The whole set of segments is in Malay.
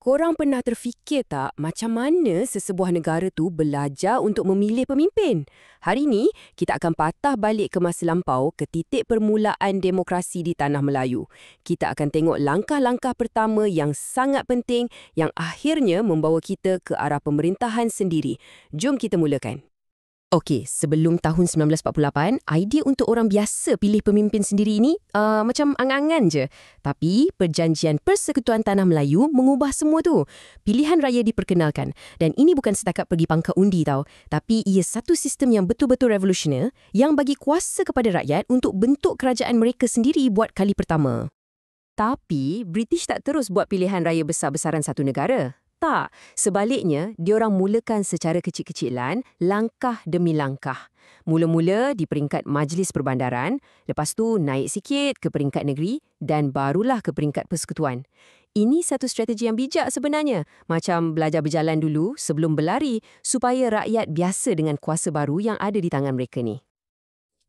Korang pernah terfikir tak macam mana sesebuah negara tu belajar untuk memilih pemimpin? Hari ni, kita akan patah balik ke masa lampau ke titik permulaan demokrasi di Tanah Melayu. Kita akan tengok langkah-langkah pertama yang sangat penting yang akhirnya membawa kita ke arah pemerintahan sendiri. Jom kita mulakan. Okey, sebelum tahun 1948, idea untuk orang biasa pilih pemimpin sendiri ini macam angan-angan je. Tapi, Perjanjian Persekutuan Tanah Melayu mengubah semua tu. Pilihan raya diperkenalkan. Dan ini bukan setakat pergi pangkal undi tau. Tapi ia satu sistem yang betul-betul revolusioner yang bagi kuasa kepada rakyat untuk bentuk kerajaan mereka sendiri buat kali pertama. Tapi, British tak terus buat pilihan raya besar-besaran satu negara. Tak, sebaliknya, diorang mulakan secara kecil-kecilan, langkah demi langkah. Mula-mula di peringkat Majlis Perbandaran, lepas tu naik sikit ke peringkat negeri dan barulah ke peringkat persekutuan. Ini satu strategi yang bijak sebenarnya, macam belajar berjalan dulu sebelum berlari supaya rakyat biasa dengan kuasa baru yang ada di tangan mereka ni.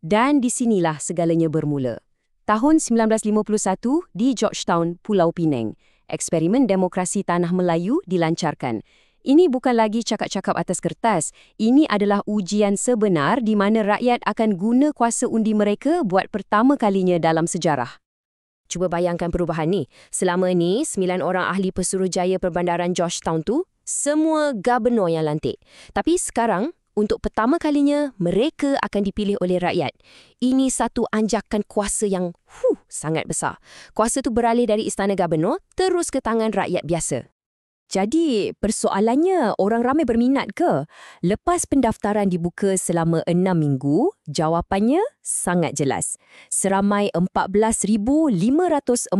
Dan di sinilah segalanya bermula. Tahun 1951 di Georgetown, Pulau Pinang. Eksperimen demokrasi Tanah Melayu dilancarkan. Ini bukan lagi cakap-cakap atas kertas. Ini adalah ujian sebenar di mana rakyat akan guna kuasa undi mereka buat pertama kalinya dalam sejarah. Cuba bayangkan perubahan ni. Selama ni, 9 orang ahli Pesuruhjaya Perbandaran Georgetown tu, semua gubernur yang lantik. Tapi sekarang, untuk pertama kalinya, mereka akan dipilih oleh rakyat. Ini satu anjakan kuasa yang sangat besar. Kuasa tu beralih dari istana gubernur terus ke tangan rakyat biasa. Jadi, persoalannya, orang ramai berminat ke? Lepas pendaftaran dibuka selama 6 minggu, jawapannya sangat jelas. Seramai 14,514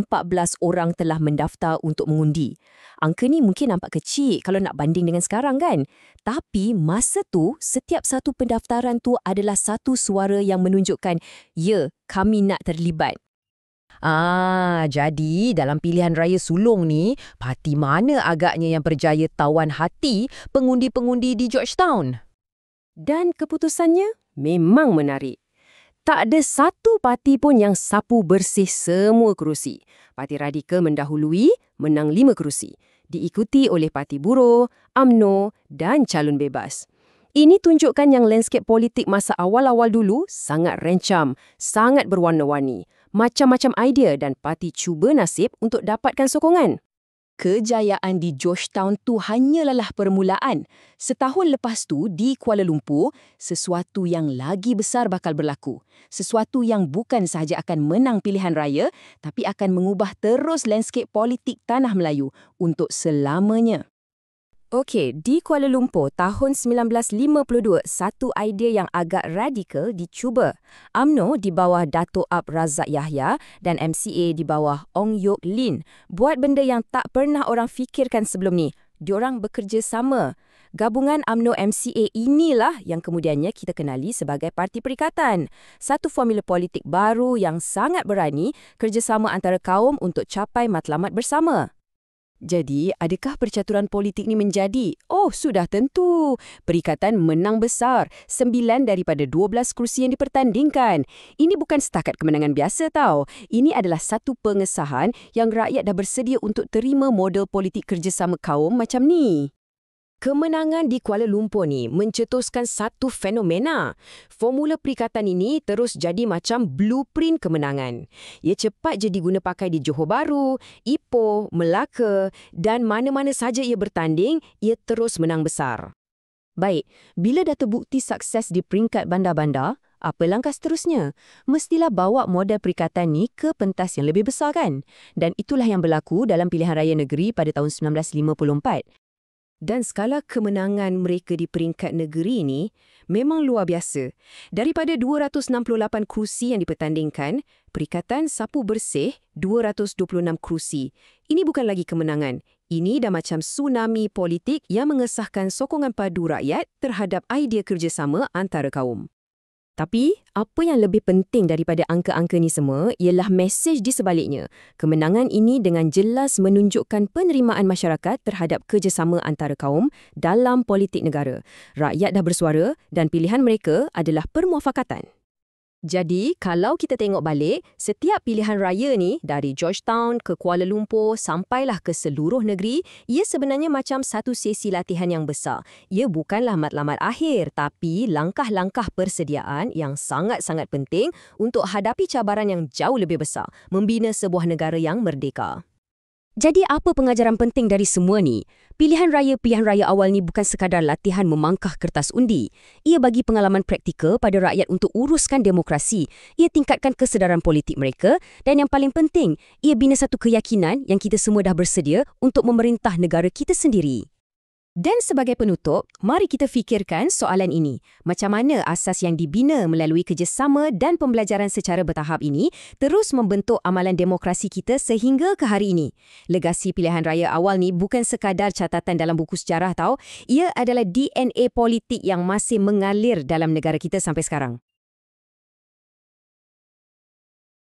orang telah mendaftar untuk mengundi. Angka ni mungkin nampak kecil kalau nak banding dengan sekarang kan? Tapi masa tu, setiap satu pendaftaran tu adalah satu suara yang menunjukkan, ya, kami nak terlibat. Jadi dalam pilihan raya sulung ni, parti mana agaknya yang berjaya tawan hati pengundi-pengundi di Georgetown? Dan keputusannya memang menarik. Tak ada satu parti pun yang sapu bersih semua kerusi. Parti Radikal mendahului, menang 5 kerusi. Diikuti oleh Parti Buruh, UMNO dan Calon Bebas. Ini tunjukkan yang landscape politik masa awal-awal dulu sangat rencam, sangat berwarna-warni. Macam-macam idea dan parti cuba nasib untuk dapatkan sokongan. Kejayaan di Georgetown tu hanyalah permulaan. Setahun lepas tu di Kuala Lumpur, sesuatu yang lagi besar bakal berlaku. Sesuatu yang bukan sahaja akan menang pilihan raya, tapi akan mengubah terus landscape politik Tanah Melayu untuk selamanya. Okey, di Kuala Lumpur tahun 1952, satu idea yang agak radikal dicuba. UMNO di bawah Dato' Ab Razak Yahya dan MCA di bawah Ong Yok Lin buat benda yang tak pernah orang fikirkan sebelum ni. Diorang bekerja sama. Gabungan UMNO MCA inilah yang kemudiannya kita kenali sebagai Parti Perikatan. Satu formula politik baru yang sangat berani kerjasama antara kaum untuk capai matlamat bersama. Jadi, adakah percaturan politik ni menjadi? Oh, sudah tentu. Perikatan menang besar. 9 daripada 12 kerusi yang dipertandingkan. Ini bukan setakat kemenangan biasa tau. Ini adalah satu pengesahan yang rakyat dah bersedia untuk terima model politik kerjasama kaum macam ni. Kemenangan di Kuala Lumpur ni mencetuskan satu fenomena. Formula perikatan ini terus jadi macam blueprint kemenangan. Ia cepat je diguna pakai di Johor Bahru, Ipoh, Melaka dan mana-mana saja ia bertanding, ia terus menang besar. Baik, bila dah terbukti sukses di peringkat bandar-bandar, apa langkah seterusnya? Mestilah bawa model perikatan ni ke pentas yang lebih besar kan? Dan itulah yang berlaku dalam pilihan raya negeri pada tahun 1954. Dan skala kemenangan mereka di peringkat negeri ini memang luar biasa. Daripada 268 kerusi yang dipertandingkan, Perikatan sapu bersih 226 kerusi. Ini bukan lagi kemenangan. Ini dah macam tsunami politik yang mengesahkan sokongan padu rakyat terhadap idea kerjasama antara kaum. Tapi, apa yang lebih penting daripada angka-angka ni semua ialah mesej di sebaliknya. Kemenangan ini dengan jelas menunjukkan penerimaan masyarakat terhadap kerjasama antara kaum dalam politik negara. Rakyat dah bersuara dan pilihan mereka adalah permuafakatan. Jadi, kalau kita tengok balik, setiap pilihan raya ni dari Georgetown ke Kuala Lumpur sampailah ke seluruh negeri, ia sebenarnya macam satu sesi latihan yang besar. Ia bukanlah matlamat akhir, tapi langkah-langkah persediaan yang sangat-sangat penting untuk hadapi cabaran yang jauh lebih besar, membina sebuah negara yang merdeka. Jadi apa pengajaran penting dari semua ni? Pilihan raya awal ni bukan sekadar latihan memangkah kertas undi. Ia bagi pengalaman praktikal pada rakyat untuk uruskan demokrasi. Ia tingkatkan kesedaran politik mereka dan yang paling penting, ia bina satu keyakinan yang kita semua dah bersedia untuk memerintah negara kita sendiri. Dan sebagai penutup, mari kita fikirkan soalan ini. Macam mana asas yang dibina melalui kerjasama dan pembelajaran secara bertahap ini terus membentuk amalan demokrasi kita sehingga ke hari ini? Legasi pilihan raya awal ni bukan sekadar catatan dalam buku sejarah tau. Ia adalah DNA politik yang masih mengalir dalam negara kita sampai sekarang.